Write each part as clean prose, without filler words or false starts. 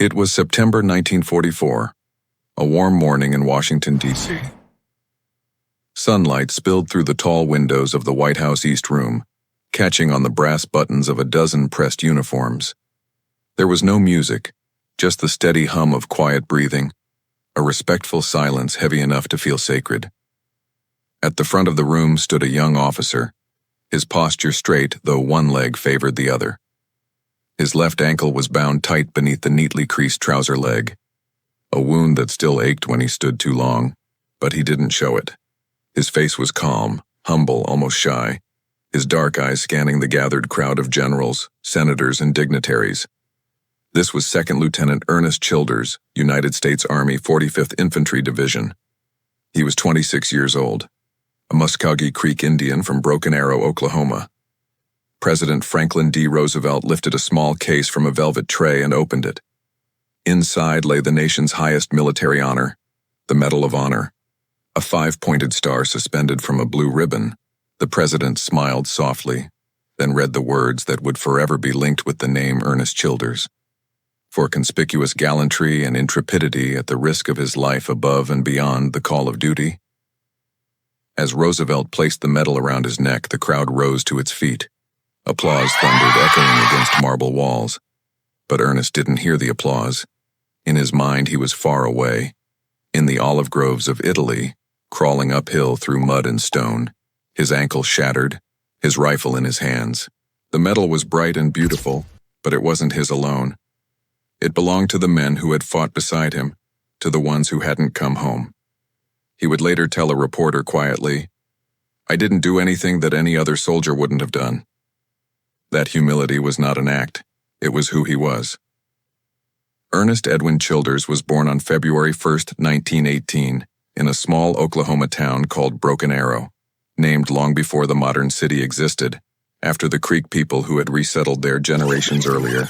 It was September 1944, a warm morning in Washington, D.C. Sunlight spilled through the tall windows of the White House East Room, catching on the brass buttons of a dozen pressed uniforms. There was no music, just the steady hum of quiet breathing, a respectful silence heavy enough to feel sacred. At the front of the room stood a young officer, his posture straight, though one leg favored the other. His left ankle was bound tight beneath the neatly creased trouser leg, a wound that still ached when he stood too long, but he didn't show it. His face was calm, humble, almost shy, his dark eyes scanning the gathered crowd of generals, senators, and dignitaries. This was Second Lieutenant Ernest Childers, United States Army 45th Infantry Division. He was 26 years old, a Muscogee Creek Indian from Broken Arrow, Oklahoma. President Franklin D. Roosevelt lifted a small case from a velvet tray and opened it. Inside lay the nation's highest military honor, the Medal of Honor, a 5-pointed star suspended from a blue ribbon. The president smiled softly, then read the words that would forever be linked with the name Ernest Childers. For conspicuous gallantry and intrepidity at the risk of his life above and beyond the call of duty. As Roosevelt placed the medal around his neck, the crowd rose to its feet. Applause thundered, echoing against marble walls. But Ernest didn't hear the applause. In his mind, he was far away, in the olive groves of Italy, crawling uphill through mud and stone, his ankle shattered, his rifle in his hands. The medal was bright and beautiful, but it wasn't his alone. It belonged to the men who had fought beside him, to the ones who hadn't come home. He would later tell a reporter quietly, "I didn't do anything that any other soldier wouldn't have done." That humility was not an act, it was who he was. Ernest Edwin Childers was born on February 1, 1918, in a small Oklahoma town called Broken Arrow, named long before the modern city existed, after the Creek people who had resettled there generations earlier.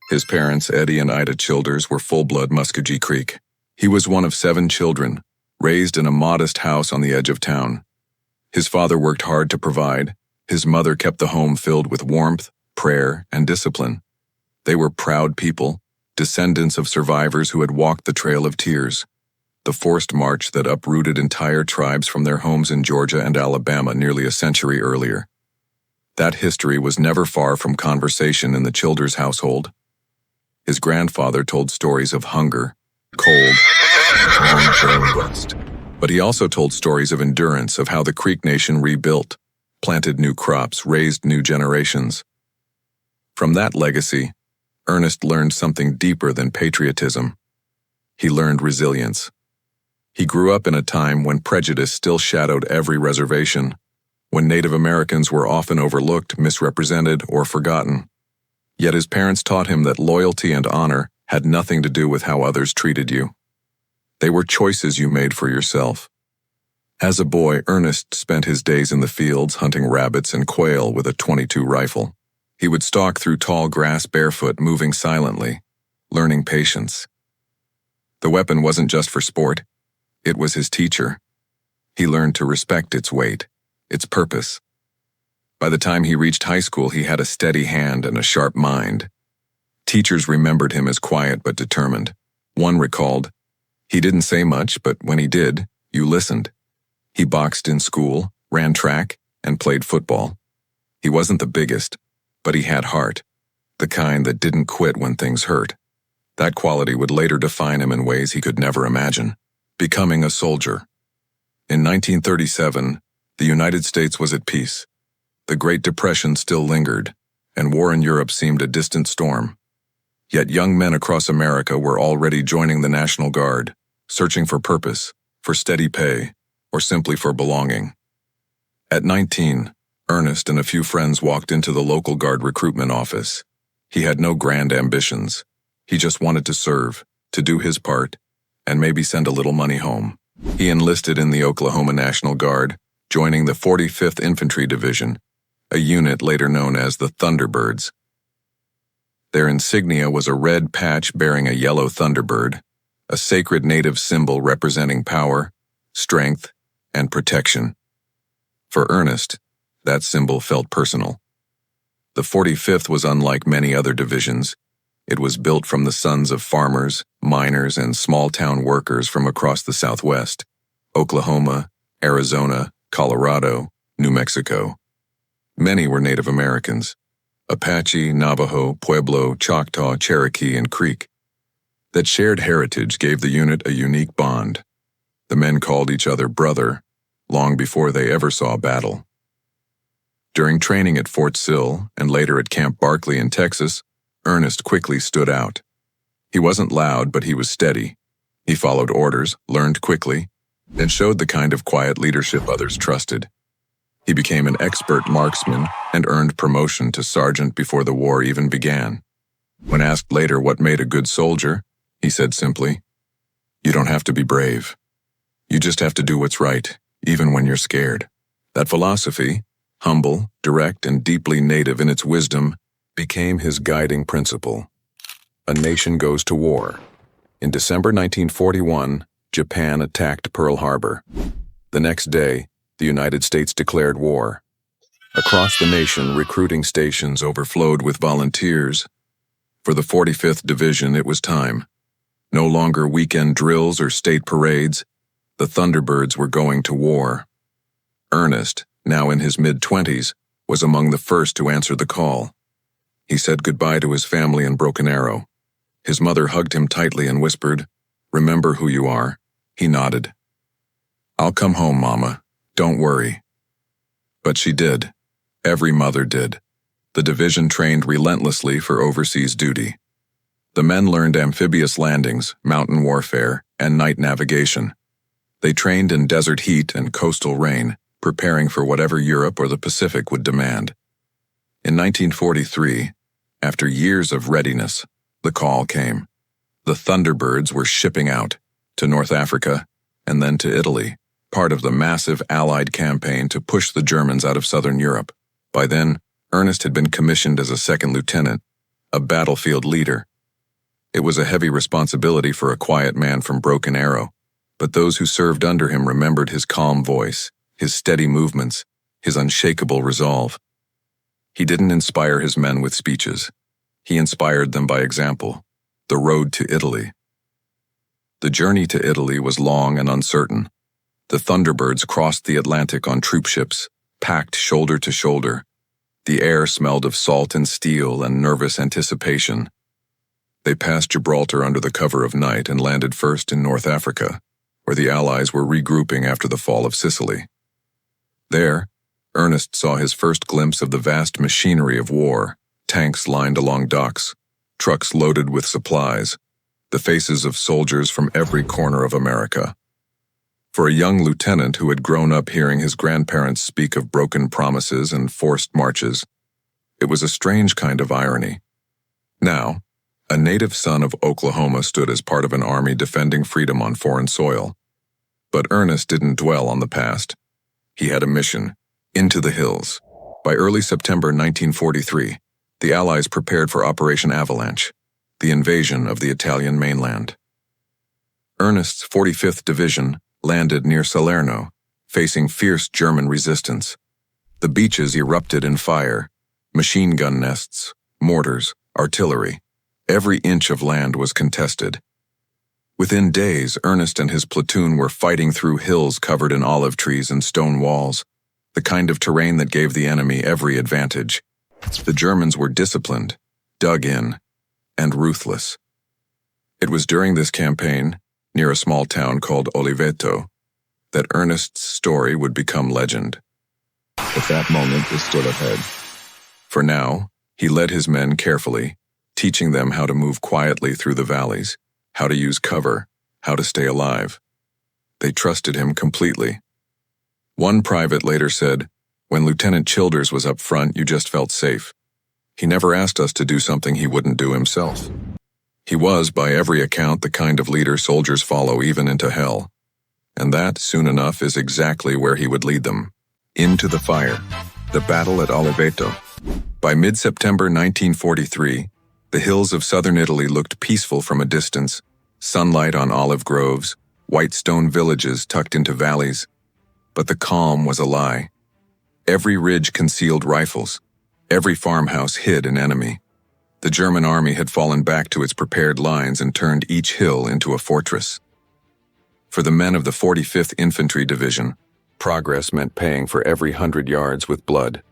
His parents, Eddie and Ida Childers, were full-blood Muscogee Creek. He was one of 7 children, raised in a modest house on the edge of town. His father worked hard to provide. His mother kept the home filled with warmth, prayer, and discipline. They were proud people, descendants of survivors who had walked the Trail of Tears, the forced march that uprooted entire tribes from their homes in Georgia and Alabama nearly a century earlier. That history was never far from conversation in the Childers household. His grandfather told stories of hunger, cold, and rust. But he also told stories of endurance, of how the Creek Nation rebuilt, planted new crops, raised new generations. From that legacy, Ernest learned something deeper than patriotism. He learned resilience. He grew up in a time when prejudice still shadowed every reservation, when Native Americans were often overlooked, misrepresented, or forgotten. Yet his parents taught him that loyalty and honor had nothing to do with how others treated you. They were choices you made for yourself. As a boy, Ernest spent his days in the fields hunting rabbits and quail with a .22 rifle. He would stalk through tall grass barefoot, moving silently, learning patience. The weapon wasn't just for sport, it was his teacher. He learned to respect its weight, its purpose. By the time he reached high school, he had a steady hand and a sharp mind. Teachers remembered him as quiet but determined. One recalled, "He didn't say much, but when he did, you listened." He boxed in school, ran track, and played football. He wasn't the biggest, but he had heart, the kind that didn't quit when things hurt. That quality would later define him in ways he could never imagine. Becoming a soldier. In 1937, the United States was at peace. The Great Depression still lingered, and war in Europe seemed a distant storm. Yet young men across America were already joining the National Guard, searching for purpose, for steady pay, or simply for belonging. At 19, Ernest and a few friends walked into the local Guard recruitment office. He had no grand ambitions. He just wanted to serve, to do his part, and maybe send a little money home. He enlisted in the Oklahoma National Guard, joining the 45th Infantry Division, a unit later known as the Thunderbirds. Their insignia was a red patch bearing a yellow thunderbird, a sacred native symbol representing power, strength, and protection. For Ernest, that symbol felt personal. The 45th was unlike many other divisions. It was built from the sons of farmers, miners, and small-town workers from across the Southwest: Oklahoma, Arizona, Colorado, New Mexico. Many were Native Americans: Apache, Navajo, Pueblo, Choctaw, Cherokee, and Creek. That shared heritage gave the unit a unique bond. The men called each other brother, long before they ever saw battle. During training at Fort Sill and later at Camp Barkley in Texas, Ernest quickly stood out. He wasn't loud, but he was steady. He followed orders, learned quickly, and showed the kind of quiet leadership others trusted. He became an expert marksman and earned promotion to sergeant before the war even began. When asked later what made a good soldier, he said simply, "You don't have to be brave. You just have to do what's right, even when you're scared." That philosophy, humble, direct, and deeply native in its wisdom, became his guiding principle. A nation goes to war. In December 1941, Japan attacked Pearl Harbor. The next day, the United States declared war. Across the nation, recruiting stations overflowed with volunteers. For the 45th Division, it was time. No longer weekend drills or state parades. The Thunderbirds were going to war. Ernest, now in his mid-20s, was among the first to answer the call. He said goodbye to his family in Broken Arrow. His mother hugged him tightly and whispered, "Remember who you are." He nodded. "I'll come home, Mama. Don't worry." But she did. Every mother did. The division trained relentlessly for overseas duty. The men learned amphibious landings, mountain warfare, and night navigation. They trained in desert heat and coastal rain, preparing for whatever Europe or the Pacific would demand. In 1943, after years of readiness, the call came. The Thunderbirds were shipping out to North Africa and then to Italy, part of the massive Allied campaign to push the Germans out of southern Europe. By then, Ernest had been commissioned as a second lieutenant, a battlefield leader. It was a heavy responsibility for a quiet man from Broken Arrow, but those who served under him remembered his calm voice, his steady movements, his unshakable resolve. He didn't inspire his men with speeches. He inspired them by example. The road to Italy. The journey to Italy was long and uncertain. The Thunderbirds crossed the Atlantic on troop ships, packed shoulder to shoulder. The air smelled of salt and steel and nervous anticipation. They passed Gibraltar under the cover of night and landed first in North Africa, where the Allies were regrouping after the fall of Sicily. There, Ernest saw his first glimpse of the vast machinery of war, tanks lined along docks, trucks loaded with supplies, the faces of soldiers from every corner of America. For a young lieutenant who had grown up hearing his grandparents speak of broken promises and forced marches, it was a strange kind of irony. Now, a native son of Oklahoma stood as part of an army defending freedom on foreign soil. But Ernest didn't dwell on the past. He had a mission: into the hills. By early September 1943, the Allies prepared for Operation Avalanche, the invasion of the Italian mainland. Ernest's 45th Division landed near Salerno, facing fierce German resistance. The beaches erupted in fire: machine gun nests, mortars, artillery. Every inch of land was contested. Within days, Ernest and his platoon were fighting through hills covered in olive trees and stone walls, the kind of terrain that gave the enemy every advantage. The Germans were disciplined, dug in, and ruthless. It was during this campaign, near a small town called Oliveto, that Ernest's story would become legend. But that moment was still ahead. For now, he led his men carefully, teaching them how to move quietly through the valleys, how to use cover, how to stay alive. They trusted him completely. One private later said, "When Lieutenant Childers was up front, you just felt safe. He never asked us to do something he wouldn't do himself." He was, by every account, the kind of leader soldiers follow even into hell. And that, soon enough, is exactly where he would lead them. Into the fire. The battle at Oliveto. By mid-September 1943, the hills of southern Italy looked peaceful from a distance: sunlight on olive groves, white stone villages tucked into valleys. But the calm was a lie. Every ridge concealed rifles. Every farmhouse hid an enemy. The German army had fallen back to its prepared lines and turned each hill into a fortress. For the men of the 45th Infantry Division, progress meant paying for every 100 yards with blood.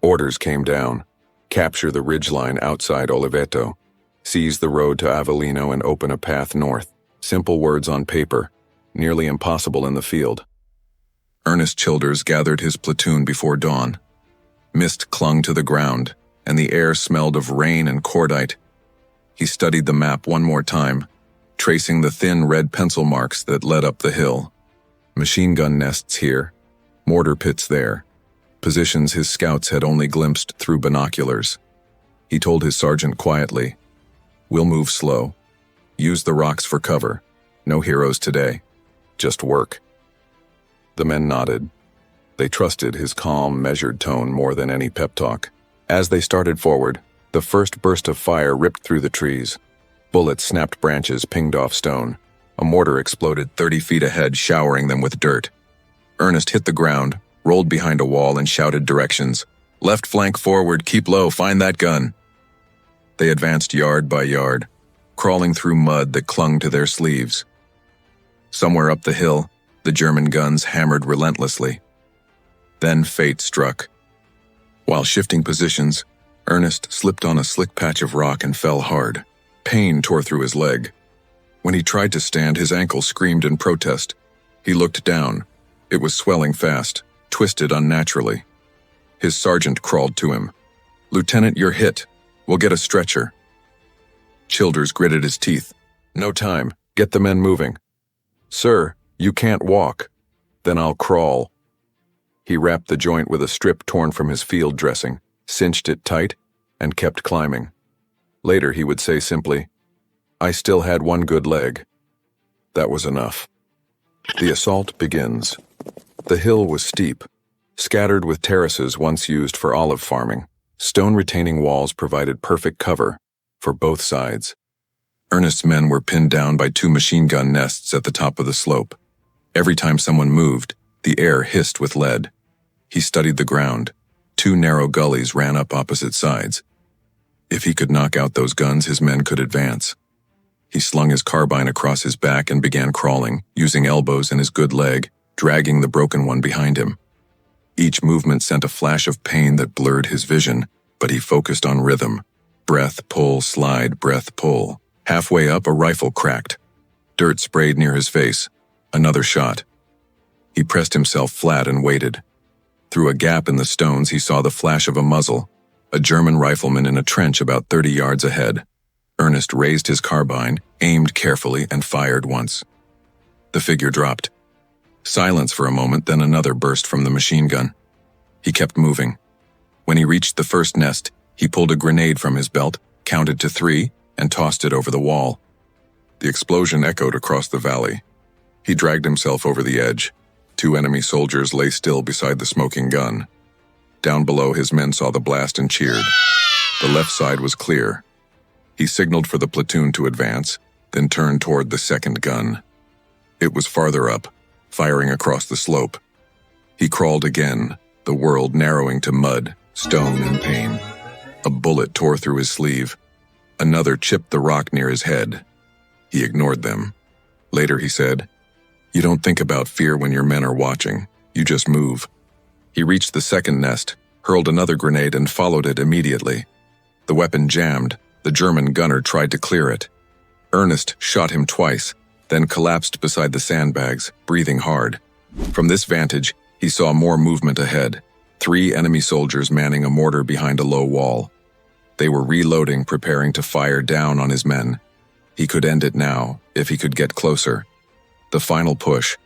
Orders came down: capture the ridgeline outside Oliveto, seize the road to Avellino and open a path north. Simple words on paper, nearly impossible in the field. Ernest Childers gathered his platoon before dawn. Mist clung to the ground, and the air smelled of rain and cordite. He studied the map one more time, tracing the thin red pencil marks that led up the hill. Machine gun nests here, mortar pits there, positions his scouts had only glimpsed through binoculars. He told his sergeant quietly, "We'll move slow. Use the rocks for cover. No heroes today. Just work." The men nodded. They trusted his calm, measured tone more than any pep talk. As they started forward, the first burst of fire ripped through the trees. Bullets snapped branches, pinged off stone. A mortar exploded 30 feet ahead, showering them with dirt. Ernest hit the ground, rolled behind a wall, and shouted directions. "Left flank forward, keep low, find that gun." They advanced yard by yard, crawling through mud that clung to their sleeves. Somewhere up the hill, the German guns hammered relentlessly. Then fate struck. While shifting positions, Ernest slipped on a slick patch of rock and fell hard. Pain tore through his leg. When he tried to stand, his ankle screamed in protest. He looked down. It was swelling fast, twisted unnaturally. His sergeant crawled to him. "Lieutenant, you're hit. We'll get a stretcher." Childers gritted his teeth. "No time. Get the men moving." "Sir, you can't walk." "Then I'll crawl." He wrapped the joint with a strip torn from his field dressing, cinched it tight, and kept climbing. Later he would say simply, "I still had one good leg." That was enough. The assault begins. The hill was steep, scattered with terraces once used for olive farming. Stone retaining walls provided perfect cover for both sides. Ernest's men were pinned down by 2 machine gun nests at the top of the slope. Every time someone moved, the air hissed with lead. He studied the ground. 2 narrow gullies ran up opposite sides. If he could knock out those guns, his men could advance. He slung his carbine across his back and began crawling, using elbows and his good leg, dragging the broken one behind him. Each movement sent a flash of pain that blurred his vision, but he focused on rhythm. Breath, pull, slide, breath, pull. Halfway up, a rifle cracked. Dirt sprayed near his face. Another shot. He pressed himself flat and waited. Through a gap in the stones, he saw the flash of a muzzle, a German rifleman in a trench about 30 yards ahead. Ernest raised his carbine, aimed carefully, and fired once. The figure dropped. Silence for a moment, then another burst from the machine gun. He kept moving. When he reached the first nest, he pulled a grenade from his belt, counted to 3, and tossed it over the wall. The explosion echoed across the valley. He dragged himself over the edge. 2 enemy soldiers lay still beside the smoking gun. Down below, his men saw the blast and cheered. The left side was clear. He signaled for the platoon to advance, then turned toward the second gun. It was farther up, firing across the slope. He crawled again, the world narrowing to mud, stone, and pain. A bullet tore through his sleeve. Another chipped the rock near his head. He ignored them. Later he said, "You don't think about fear when your men are watching. You just move." He reached the second nest, hurled another grenade, and followed it immediately. The weapon jammed. The German gunner tried to clear it. Ernest shot him twice, then collapsed beside the sandbags, breathing hard. From this vantage, he saw more movement ahead. 3 enemy soldiers manning a mortar behind a low wall. They were reloading, preparing to fire down on his men. He could end it now, if he could get closer. The final push.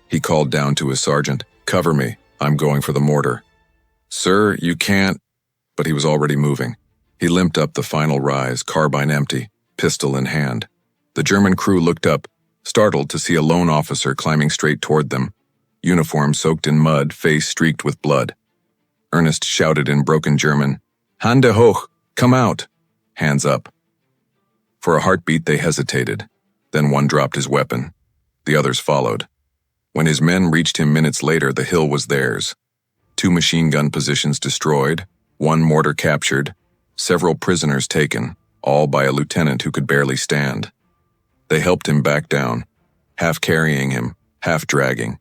He called down to his sergeant, "Cover me, I'm going for the mortar." "Sir, you can't," but he was already moving. He limped up the final rise, carbine empty, pistol in hand. The German crew looked up, startled to see a lone officer climbing straight toward them, uniform soaked in mud, face streaked with blood. Ernest shouted in broken German, "Hände hoch, come out!" Hands up. For a heartbeat they hesitated. Then one dropped his weapon. The others followed. When his men reached him minutes later, the hill was theirs. 2 machine gun positions destroyed, 1 mortar captured, Several prisoners taken, all by a lieutenant who could barely stand. They helped him back down, half carrying him, half dragging.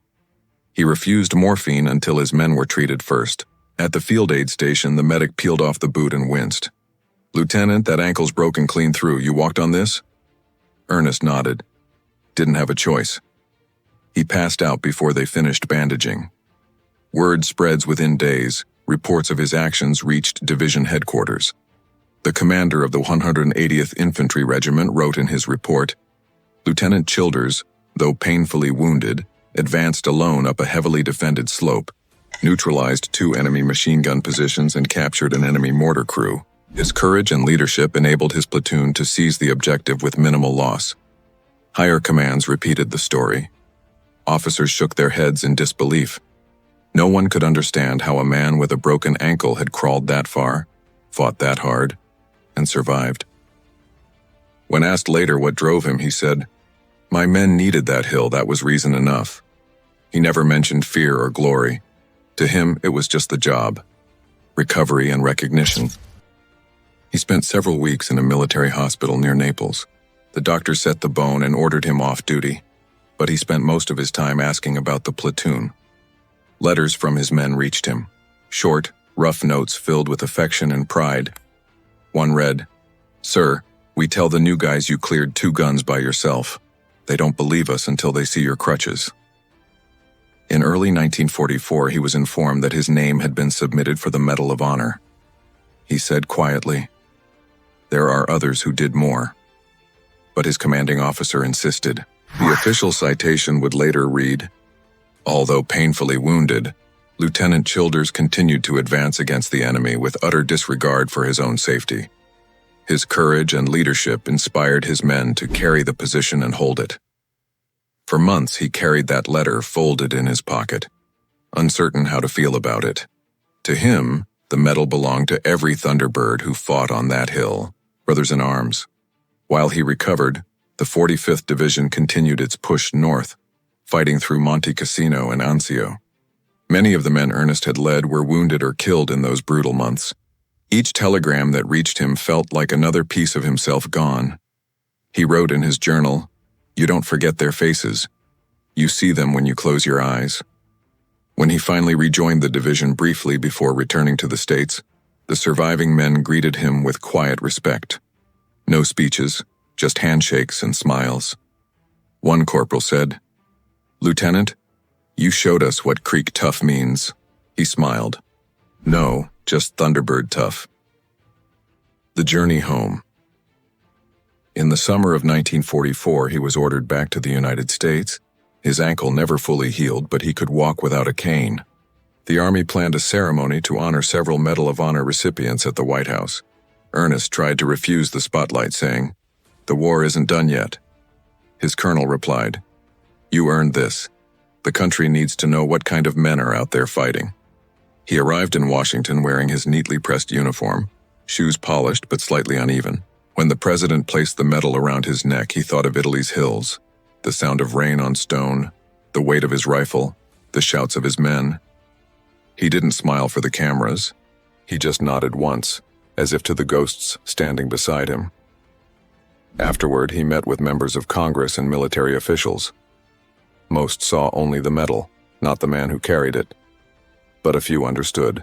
He refused morphine until his men were treated first. At the field aid station, the medic peeled off the boot and winced. "Lieutenant, that ankle's broken clean through. You walked on this?" Ernest nodded. Didn't have a choice. He passed out before they finished bandaging. Word spreads within days. Reports of his actions reached division headquarters. The commander of the 180th Infantry Regiment wrote in his report, "Lieutenant Childers, though painfully wounded, advanced alone up a heavily defended slope, neutralized 2 enemy machine gun positions and captured an enemy mortar crew. His courage and leadership enabled his platoon to seize the objective with minimal loss." Higher commands repeated the story. Officers shook their heads in disbelief. No one could understand how a man with a broken ankle had crawled that far, fought that hard, and survived. When asked later what drove him, he said, "My men needed that hill, that was reason enough." He never mentioned fear or glory. To him, it was just the job, recovery and recognition. He spent several weeks in a military hospital near Naples. The doctor set the bone and ordered him off duty, but he spent most of his time asking about the platoon. Letters from his men reached him, short, rough notes filled with affection and pride. One read, "Sir, we tell the new guys you cleared 2 guns by yourself. They don't believe us until they see your crutches." In early 1944, he was informed that his name had been submitted for the Medal of Honor. He said quietly, "There are others who did more." But his commanding officer insisted. The official citation would later read, "Although painfully wounded, Lieutenant Childers continued to advance against the enemy with utter disregard for his own safety. His courage and leadership inspired his men to carry the position and hold it." For months he carried that letter folded in his pocket, uncertain how to feel about it. To him, the medal belonged to every Thunderbird who fought on that hill, brothers in arms. While he recovered, the 45th Division continued its push north, fighting through Monte Cassino and Anzio. Many of the men Ernest had led were wounded or killed in those brutal months. Each telegram that reached him felt like another piece of himself gone. He wrote in his journal, "You don't forget their faces. You see them when you close your eyes." When he finally rejoined the division briefly before returning to the States, the surviving men greeted him with quiet respect. No speeches, just handshakes and smiles. One corporal said, "Lieutenant, you showed us what Creek tough means." He smiled. "No, just Thunderbird tough." The journey home. In the summer of 1944, he was ordered back to the United States. His ankle never fully healed, but he could walk without a cane. The Army planned a ceremony to honor several Medal of Honor recipients at the White House. Ernest tried to refuse the spotlight, saying, "The war isn't done yet." His colonel replied, "You earned this. The country needs to know what kind of men are out there fighting." He arrived in Washington wearing his neatly pressed uniform, shoes polished but slightly uneven. When the president placed the medal around his neck, he thought of Italy's hills, the sound of rain on stone, the weight of his rifle, the shouts of his men. He didn't smile for the cameras. He just nodded once, as if to the ghosts standing beside him. Afterward, he met with members of Congress and military officials. Most saw only the medal, not the man who carried it. But a few understood.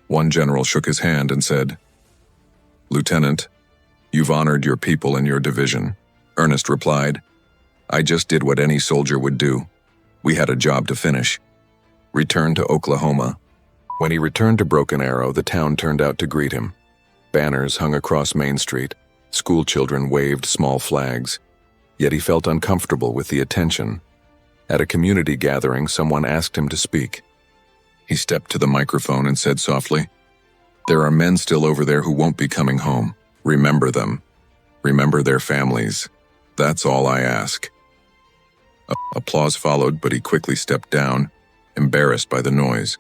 One general shook his hand and said, "Lieutenant, you've honored your people and your division." Ernest replied, "I just did what any soldier would do. We had a job to finish." Return to Oklahoma. When he returned to Broken Arrow, the town turned out to greet him. Banners hung across Main Street. School children waved small flags. Yet he felt uncomfortable with the attention. At a community gathering, someone asked him to speak. He stepped to the microphone and said softly, "There are men still over there who won't be coming home. Remember them. Remember their families. That's all I ask." Applause followed, but he quickly stepped down, embarrassed by the noise.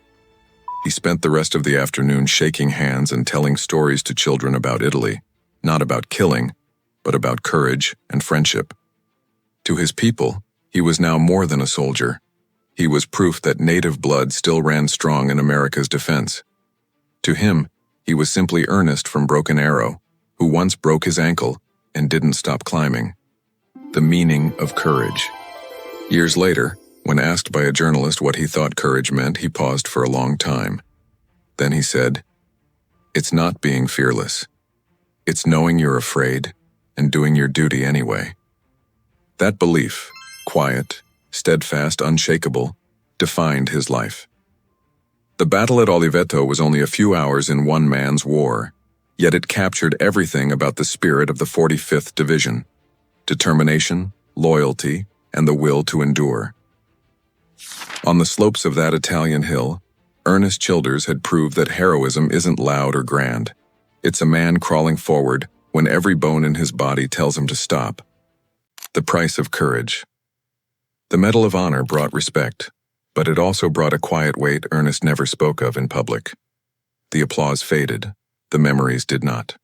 He spent the rest of the afternoon shaking hands and telling stories to children about Italy, not about killing, but about courage and friendship. To his people, he was now more than a soldier. He was proof that native blood still ran strong in America's defense. To him, He was simply Ernest from Broken Arrow, who once broke his ankle and didn't stop climbing. The meaning of courage. Years later, when asked by a journalist what he thought courage meant, he paused for a long time. Then he said, "It's not being fearless. It's knowing you're afraid and doing your duty anyway." That belief, quiet, steadfast, unshakable, defined his life. The battle at Oliveto was only a few hours in one man's war, yet it captured everything about the spirit of the 45th Division: determination, loyalty, and the will to endure. On the slopes of that Italian hill, Ernest Childers had proved that heroism isn't loud or grand. It's a man crawling forward when every bone in his body tells him to stop. The price of courage. The Medal of Honor brought respect, but it also brought a quiet weight Ernest never spoke of in public. The applause faded, the memories did not.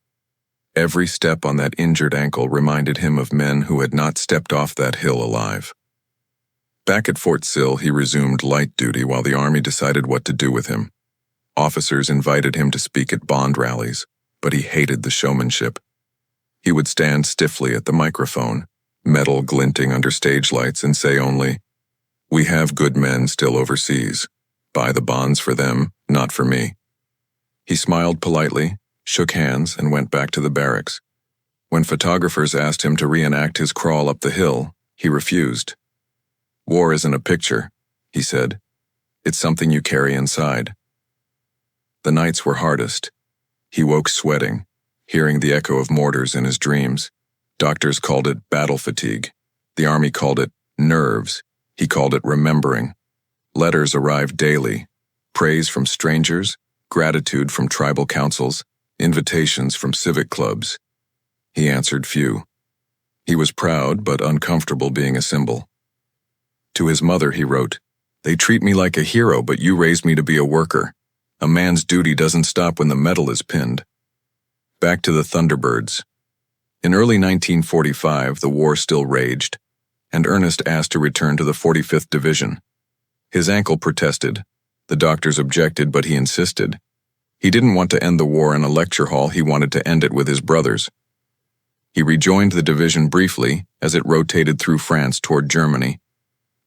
Every step on that injured ankle reminded him of men who had not stepped off that hill alive. Back at Fort Sill, he resumed light duty while the Army decided what to do with him. Officers invited him to speak at bond rallies, but he hated the showmanship. He would stand stiffly at the microphone, metal glinting under stage lights, and say only, "We have good men still overseas. Buy the bonds for them, not for me." He smiled politely, shook hands, and went back to the barracks. When photographers asked him to reenact his crawl up the hill, he refused. "War isn't a picture," he said. "It's something you carry inside." The nights were hardest. He woke sweating, hearing the echo of mortars in his dreams. Doctors called it battle fatigue. The Army called it nerves. He called it remembering. Letters arrived daily. Praise from strangers, gratitude from tribal councils, invitations from civic clubs. He answered few. He was proud but uncomfortable being a symbol. To his mother he wrote, "They treat me like a hero, but you raised me to be a worker. A man's duty doesn't stop when the medal is pinned." Back to the Thunderbirds. In early 1945, the war still raged, and Ernest asked to return to the 45th Division. His ankle protested. The doctors objected, but he insisted. He didn't want to end the war in a lecture hall, he wanted to end it with his brothers. He rejoined the division briefly as it rotated through France toward Germany.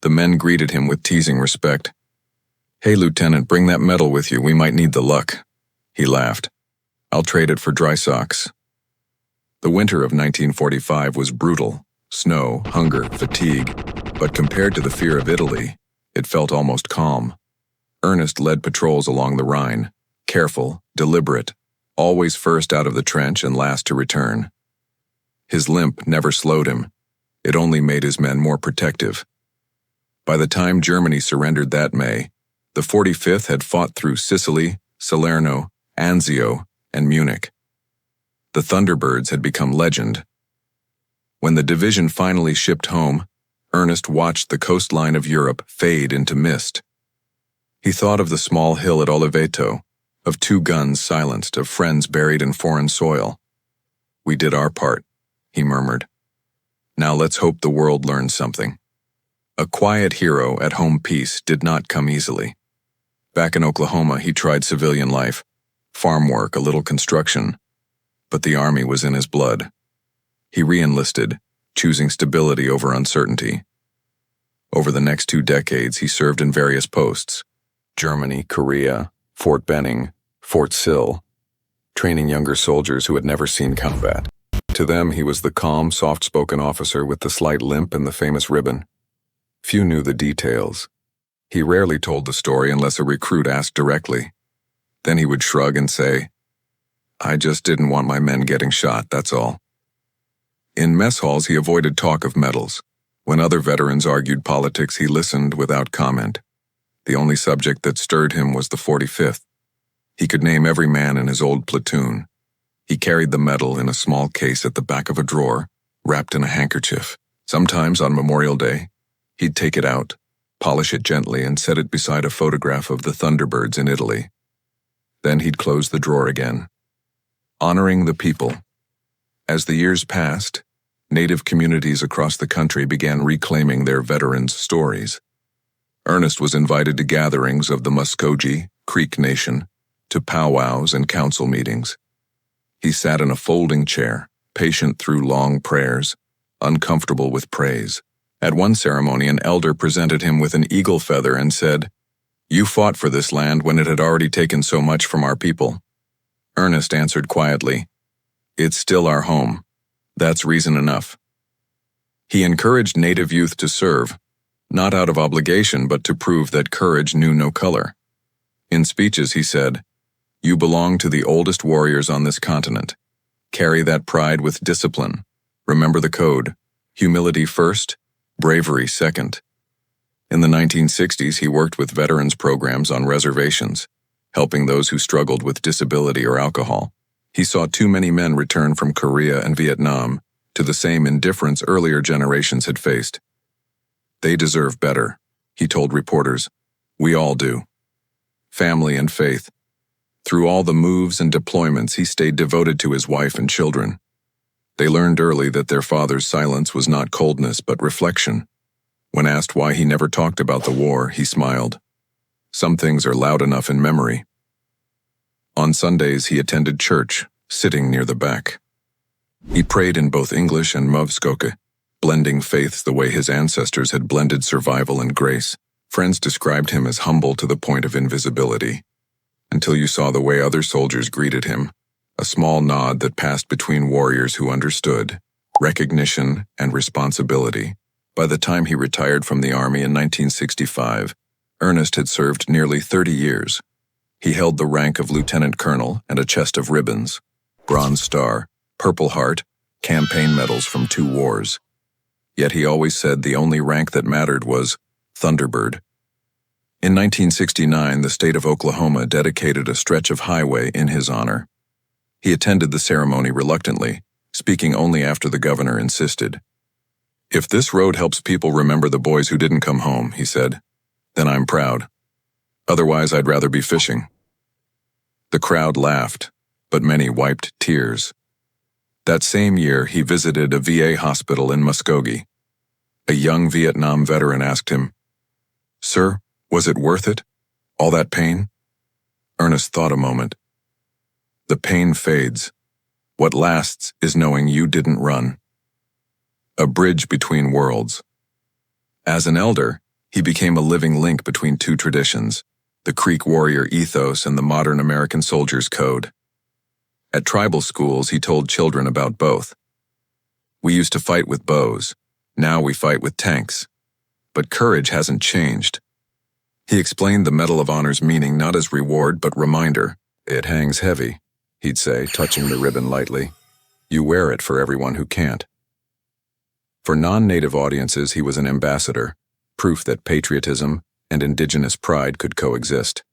The men greeted him with teasing respect. "Hey, Lieutenant, bring that medal with you, we might need the luck." He laughed. "I'll trade it for dry socks." The winter of 1945 was brutal. Snow, hunger, fatigue, but compared to the fear of Italy, it felt almost calm. Ernest led patrols along the Rhine, careful, deliberate, always first out of the trench and last to return. His limp never slowed him. It only made his men more protective. By the time Germany surrendered that May, the 45th had fought through Sicily, Salerno, Anzio, and Munich. The Thunderbirds had become legend. When the division finally shipped home, Ernest watched the coastline of Europe fade into mist. He thought of the small hill at Oliveto, of 2 guns silenced, of friends buried in foreign soil. "We did our part," he murmured. "Now let's hope the world learns something." A quiet hero at home peace did not come easily. Back in Oklahoma, he tried civilian life, farm work, a little construction, but the Army was in his blood. He re-enlisted, choosing stability over uncertainty. Over the next 2 decades, he served in various posts: Germany, Korea, Fort Benning, Fort Sill, training younger soldiers who had never seen combat. To them, he was the calm, soft-spoken officer with the slight limp and the famous ribbon. Few knew the details. He rarely told the story unless a recruit asked directly. Then he would shrug and say, "I just didn't want my men getting shot, that's all." In mess halls, he avoided talk of medals. When other veterans argued politics, he listened without comment. The only subject that stirred him was the 45th. He could name every man in his old platoon. He carried the medal in a small case at the back of a drawer, wrapped in a handkerchief. Sometimes on Memorial Day, he'd take it out, polish it gently, and set it beside a photograph of the Thunderbirds in Italy. Then he'd close the drawer again. Honoring the people. As the years passed, Native communities across the country began reclaiming their veterans' stories. Ernest was invited to gatherings of the Muscogee Creek Nation, to powwows and council meetings. He sat in a folding chair, patient through long prayers, uncomfortable with praise. At one ceremony, an elder presented him with an eagle feather and said, "You fought for this land when it had already taken so much from our people." Ernest answered quietly, "It's still our home. That's reason enough." He encouraged native youth to serve, not out of obligation but to prove that courage knew no color. In speeches he said, "You belong to the oldest warriors on this continent. Carry that pride with discipline. Remember the code: humility first, bravery second." In the 1960s, he worked with veterans programs on reservations, helping those who struggled with disability or alcohol. He saw too many men return from Korea and Vietnam to the same indifference earlier generations had faced. "They deserve better," he told reporters. "We all do." Family and faith. Through all the moves and deployments, he stayed devoted to his wife and children. They learned early that their father's silence was not coldness but reflection. When asked why he never talked about the war, he smiled. Some things are loud enough in memory. On Sundays, he attended church, sitting near the back. He prayed in both English and Muscogee, blending faiths the way his ancestors had blended survival and grace. Friends described him as humble to the point of invisibility, until you saw the way other soldiers greeted him, a small nod that passed between warriors who understood recognition and responsibility. By the time he retired from the Army in 1965, Ernest had served nearly 30 years. He held the rank of lieutenant colonel and a chest of ribbons, Bronze Star, Purple Heart, campaign medals from 2 wars. Yet he always said the only rank that mattered was Thunderbird. In 1969, the state of Oklahoma dedicated a stretch of highway in his honor. He attended the ceremony reluctantly, speaking only after the governor insisted. "If this road helps people remember the boys who didn't come home," he said, "then I'm proud. Otherwise, I'd rather be fishing." The crowd laughed, but many wiped tears. That same year, he visited a VA hospital in Muscogee. A young Vietnam veteran asked him, "Sir, was it worth it? All that pain?" Ernest thought a moment. "The pain fades. What lasts is knowing you didn't run." A bridge between worlds. As an elder, he became a living link between 2 traditions, the Creek warrior ethos and the modern American soldier's code. At tribal schools, he told children about both. "We used to fight with bows. Now we fight with tanks. But courage hasn't changed." He explained the Medal of Honor's meaning not as reward but reminder. "It hangs heavy," he'd say, touching the ribbon lightly. "You wear it for everyone who can't." For non-native audiences, he was an ambassador, proof that patriotism and indigenous pride could coexist.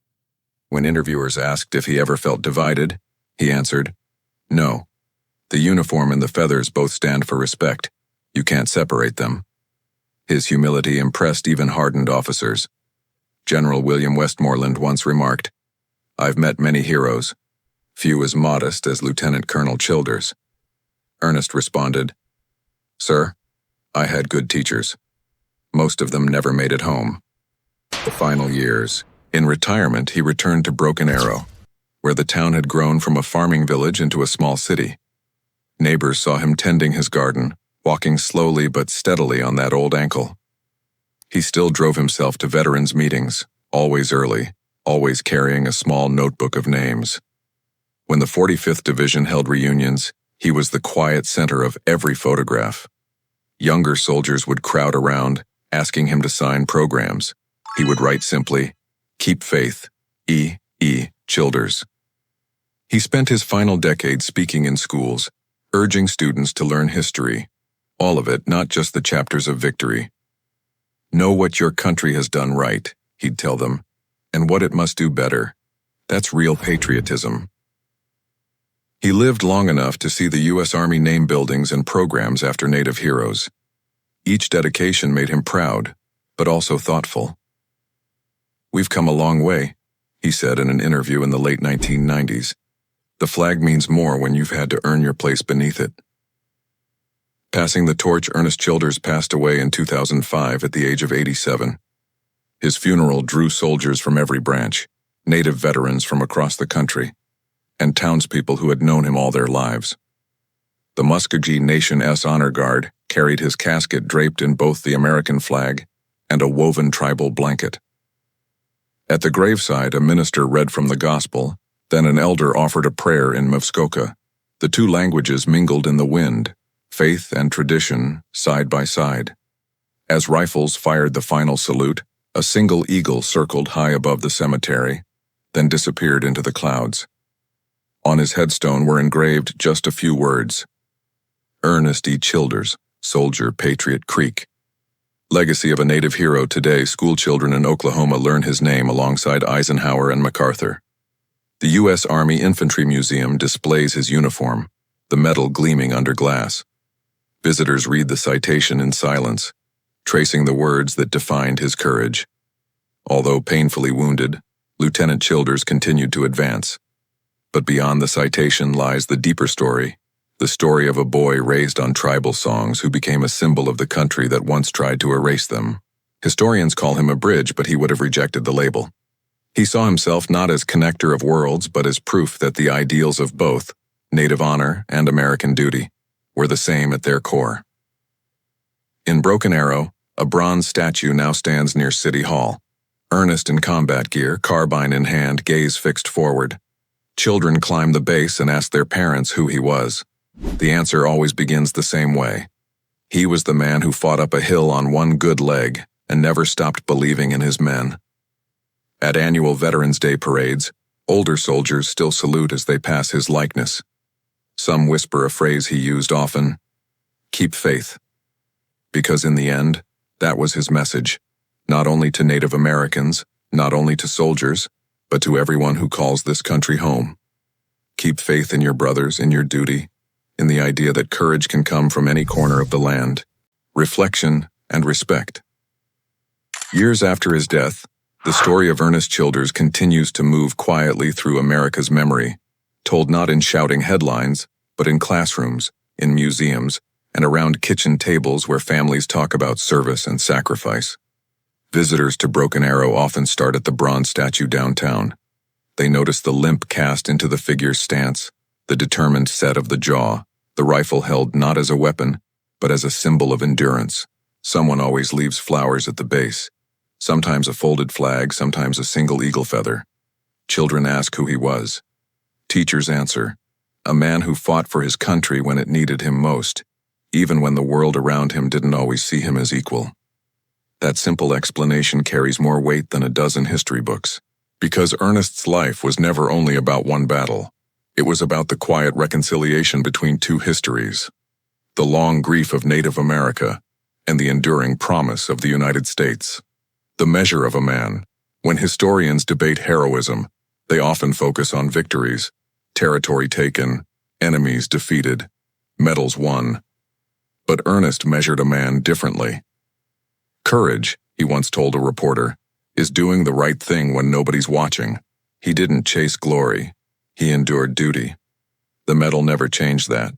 When interviewers asked if he ever felt divided, he answered, "No. The uniform and the feathers both stand for respect. You can't separate them." His humility impressed even hardened officers. General William Westmoreland once remarked, "I've met many heroes, few as modest as Lieutenant Colonel Childers." Ernest responded, "Sir, I had good teachers. Most of them never made it home." The final years. In retirement, he returned to Broken Arrow, where the town had grown from a farming village into a small city. Neighbors saw him tending his garden, walking slowly but steadily on that old ankle. He still drove himself to veterans' meetings, always early, always carrying a small notebook of names. When the 45th Division held reunions, he was the quiet center of every photograph. Younger soldiers would crowd around, asking him to sign programs. He would write simply, "Keep faith, E. Childers." He spent his final decade speaking in schools, urging students to learn history, all of it, not just the chapters of victory. "Know what your country has done right," he'd tell them, "and what it must do better. That's real patriotism." He lived long enough to see the U.S. Army name buildings and programs after Native heroes. Each dedication made him proud, but also thoughtful. "We've come a long way," he said in an interview in the late 1990s. "The flag means more when you've had to earn your place beneath it." Passing the torch, Ernest Childers passed away in 2005 at the age of 87. His funeral drew soldiers from every branch, native veterans from across the country, and townspeople who had known him all their lives. The Muscogee Nation S Honor Guard carried his casket draped in both the American flag and a woven tribal blanket. At the graveside, a minister read from the gospel, then an elder offered a prayer in Muskoka. The two languages mingled in the wind, faith and tradition side by side. As rifles fired the final salute, a single eagle circled high above the cemetery, then disappeared into the clouds. On his headstone were engraved just a few words: Ernest E. Childers, Soldier, Patriot Creek. Legacy of a native hero. Today, schoolchildren in Oklahoma learn his name alongside Eisenhower and MacArthur. The U.S. Army Infantry Museum displays his uniform, the metal gleaming under glass. Visitors read the citation in silence, tracing the words that defined his courage. Although painfully wounded, Lieutenant Childers continued to advance. But beyond the citation lies the deeper story, the story of a boy raised on tribal songs who became a symbol of the country that once tried to erase them. Historians call him a bridge, but he would have rejected the label. He saw himself not as connector of worlds, but as proof that the ideals of both, native honor and American duty, were the same at their core. In Broken Arrow, a bronze statue now stands near City Hall. Ernest in combat gear, carbine in hand, gaze fixed forward. Children climb the base and ask their parents who he was. The answer always begins the same way. He was the man who fought up a hill on one good leg and never stopped believing in his men. At annual Veterans Day parades, older soldiers still salute as they pass his likeness. Some whisper a phrase he used often: keep faith. Because in the end, that was his message, not only to Native Americans, not only to soldiers, but to everyone who calls this country home. Keep faith in your brothers, in your duty, in the idea that courage can come from any corner of the land. Reflection and respect. Years after his death, the story of Ernest Childers continues to move quietly through America's memory, told not in shouting headlines, but in classrooms, in museums, and around kitchen tables where families talk about service and sacrifice. Visitors to Broken Arrow often start at the bronze statue downtown. They notice the limp cast into the figure's stance, the determined set of the jaw, the rifle held not as a weapon, but as a symbol of endurance. Someone always leaves flowers at the base, sometimes a folded flag, sometimes a single eagle feather. Children ask who he was. Teachers answer, a man who fought for his country when it needed him most, even when the world around him didn't always see him as equal. That simple explanation carries more weight than a dozen history books, because Ernest's life was never only about one battle. It was about the quiet reconciliation between two histories, the long grief of Native America and the enduring promise of the United States. The measure of a man. When historians debate heroism, they often focus on victories, territory taken, enemies defeated, medals won. But Ernest measured a man differently. Courage, he once told a reporter, is doing the right thing when nobody's watching. He didn't chase glory. He endured duty. The medal never changed that.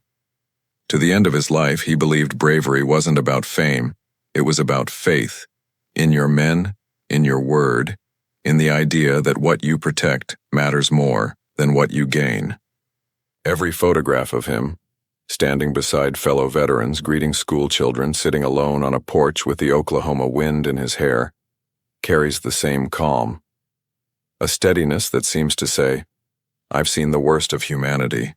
To the end of his life, he believed bravery wasn't about fame. It was about faith. In your men, in your word, in the idea that what you protect matters more than what you gain. Every photograph of him, standing beside fellow veterans, greeting school children, sitting alone on a porch with the Oklahoma wind in his hair, carries the same calm. A steadiness that seems to say, I've seen the worst of humanity,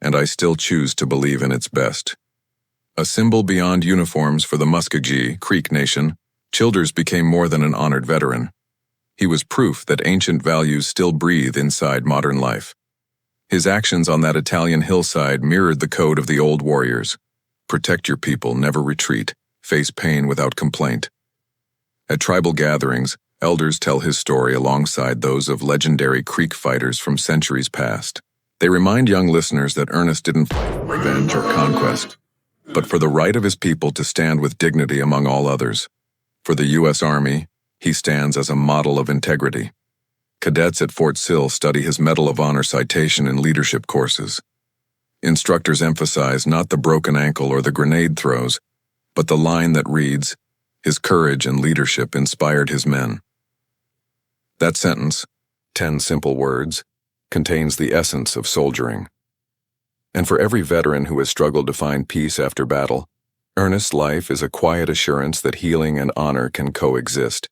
and I still choose to believe in its best. A symbol beyond uniforms for the Muscogee Creek Nation, Childers became more than an honored veteran. He was proof that ancient values still breathe inside modern life. His actions on that Italian hillside mirrored the code of the old warriors. Protect your people, never retreat, face pain without complaint. At tribal gatherings, elders tell his story alongside those of legendary Creek fighters from centuries past. They remind young listeners that Ernest didn't fight for revenge or conquest, but for the right of his people to stand with dignity among all others. For the U.S. Army, he stands as a model of integrity. Cadets at Fort Sill study his Medal of Honor citation in leadership courses. Instructors emphasize not the broken ankle or the grenade throws, but the line that reads, his courage and leadership inspired his men. That sentence, 10 simple words, contains the essence of soldiering. And for every veteran who has struggled to find peace after battle, Ernest's life is a quiet assurance that healing and honor can coexist.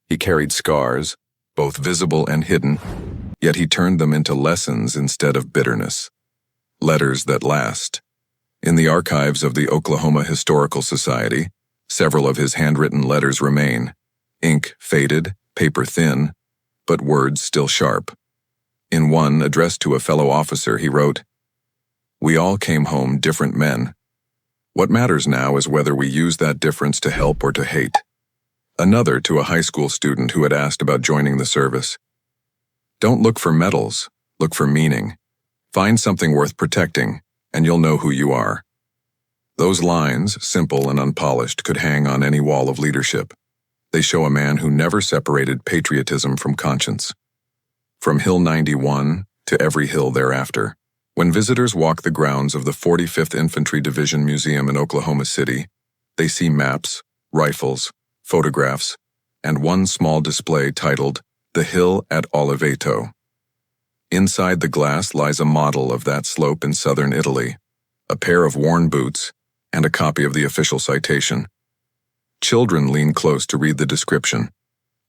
He carried scars, both visible and hidden, yet he turned them into lessons instead of bitterness. Letters that last. In the archives of the Oklahoma Historical Society, several of his handwritten letters remain, ink faded, paper thin, but words still sharp. In one, addressed to a fellow officer, he wrote, "We all came home different men. What matters now is whether we use that difference to help or to hate." Another to a high school student who had asked about joining the service. "Don't look for medals, look for meaning. Find something worth protecting, and you'll know who you are." Those lines, simple and unpolished, could hang on any wall of leadership. They show a man who never separated patriotism from conscience. From Hill 91 to every hill thereafter, when visitors walk the grounds of the 45th Infantry Division Museum in Oklahoma City, they see maps, rifles, photographs, and one small display titled, "The Hill at Oliveto." Inside the glass lies a model of that slope in southern Italy, a pair of worn boots, and a copy of the official citation. Children lean close to read the description.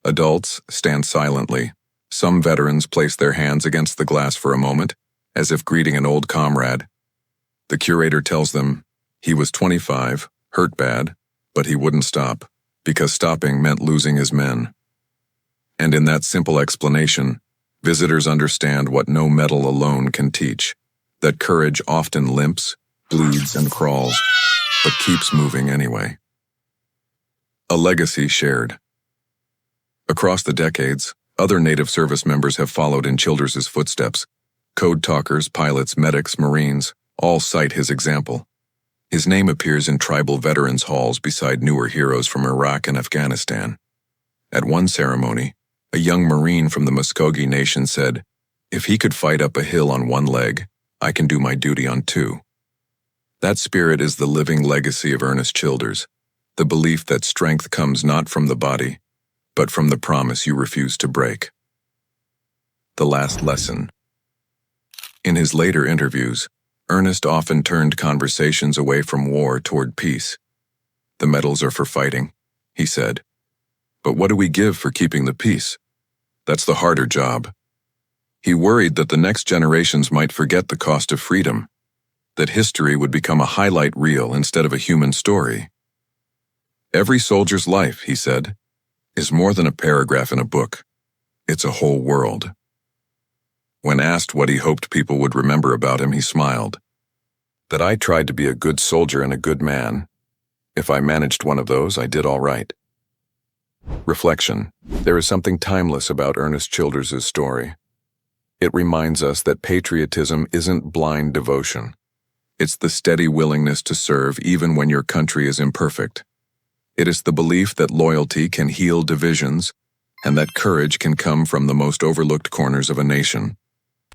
Adults stand silently. Some veterans place their hands against the glass for a moment, as if greeting an old comrade. The curator tells them he was 25, hurt bad, but he wouldn't stop, because stopping meant losing his men. And in that simple explanation, visitors understand what no medal alone can teach, that courage often limps, bleeds, and crawls, but keeps moving anyway. A legacy shared. Across the decades, other Native service members have followed in Childers's footsteps. Code talkers, pilots, medics, Marines, all cite his example. His name appears in tribal veterans' halls beside newer heroes from Iraq and Afghanistan. At one ceremony, a young Marine from the Muscogee Nation said, "If he could fight up a hill on one leg, I can do my duty on two." That spirit is the living legacy of Ernest Childers, the belief that strength comes not from the body, but from the promise you refuse to break. The last lesson. In his later interviews, Ernest often turned conversations away from war toward peace. "The medals are for fighting," he said. "But what do we give for keeping the peace? That's the harder job." He worried that the next generations might forget the cost of freedom, that history would become a highlight reel instead of a human story. "Every soldier's life," he said, "is more than a paragraph in a book. It's a whole world." When asked what he hoped people would remember about him, he smiled. "That I tried to be a good soldier and a good man. If I managed one of those, I did all right." Reflection. There is something timeless about Ernest Childers' story. It reminds us that patriotism isn't blind devotion. It's the steady willingness to serve even when your country is imperfect. It is the belief that loyalty can heal divisions and that courage can come from the most overlooked corners of a nation.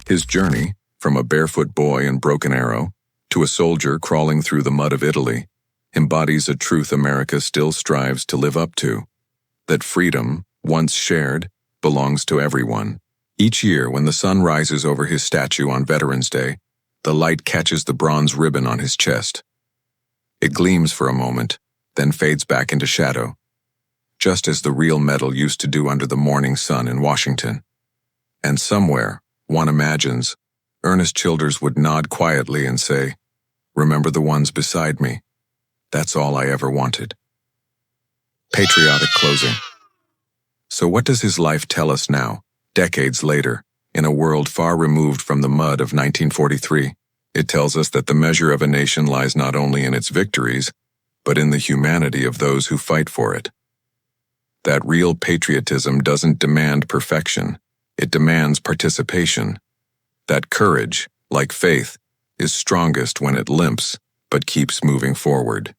His journey, from a barefoot boy in Broken Arrow to a soldier crawling through the mud of Italy, embodies a truth America still strives to live up to, that freedom, once shared, belongs to everyone. Each year, when the sun rises over his statue on Veterans Day, the light catches the bronze ribbon on his chest. It gleams for a moment, then fades back into shadow, just as the real medal used to do under the morning sun in Washington. And somewhere, one imagines, Ernest Childers would nod quietly and say, "Remember the ones beside me. That's all I ever wanted." Patriotic closing. So what does his life tell us now, decades later, in a world far removed from the mud of 1943? It tells us that the measure of a nation lies not only in its victories, but in the humanity of those who fight for it. That real patriotism doesn't demand perfection, it demands participation. That courage, like faith, is strongest when it limps, but keeps moving forward.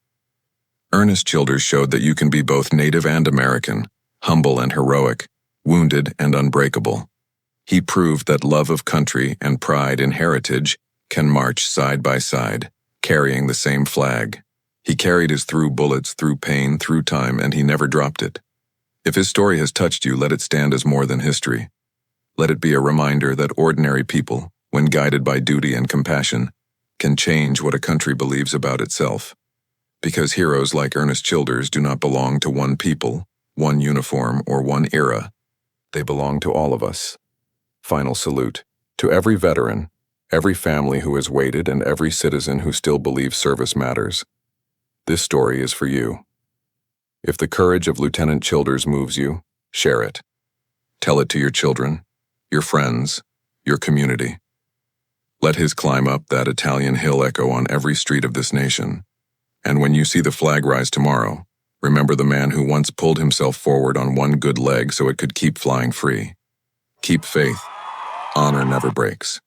Ernest Childers showed that you can be both Native and American, humble and heroic, wounded and unbreakable. He proved that love of country and pride in heritage can march side by side, carrying the same flag. He carried his through bullets, through pain, through time, and he never dropped it. If his story has touched you, let it stand as more than history. Let it be a reminder that ordinary people, when guided by duty and compassion, can change what a country believes about itself. Because heroes like Ernest Childers do not belong to one people, one uniform, or one era. They belong to all of us. Final salute to every veteran, every family who has waited, and every citizen who still believes service matters. This story is for you. If the courage of Lieutenant Childers moves you, share it. Tell it to your children, your friends, your community. Let his climb up that Italian hill echo on every street of this nation. And when you see the flag rise tomorrow, remember the man who once pulled himself forward on one good leg so it could keep flying free. Keep faith. Honor never breaks.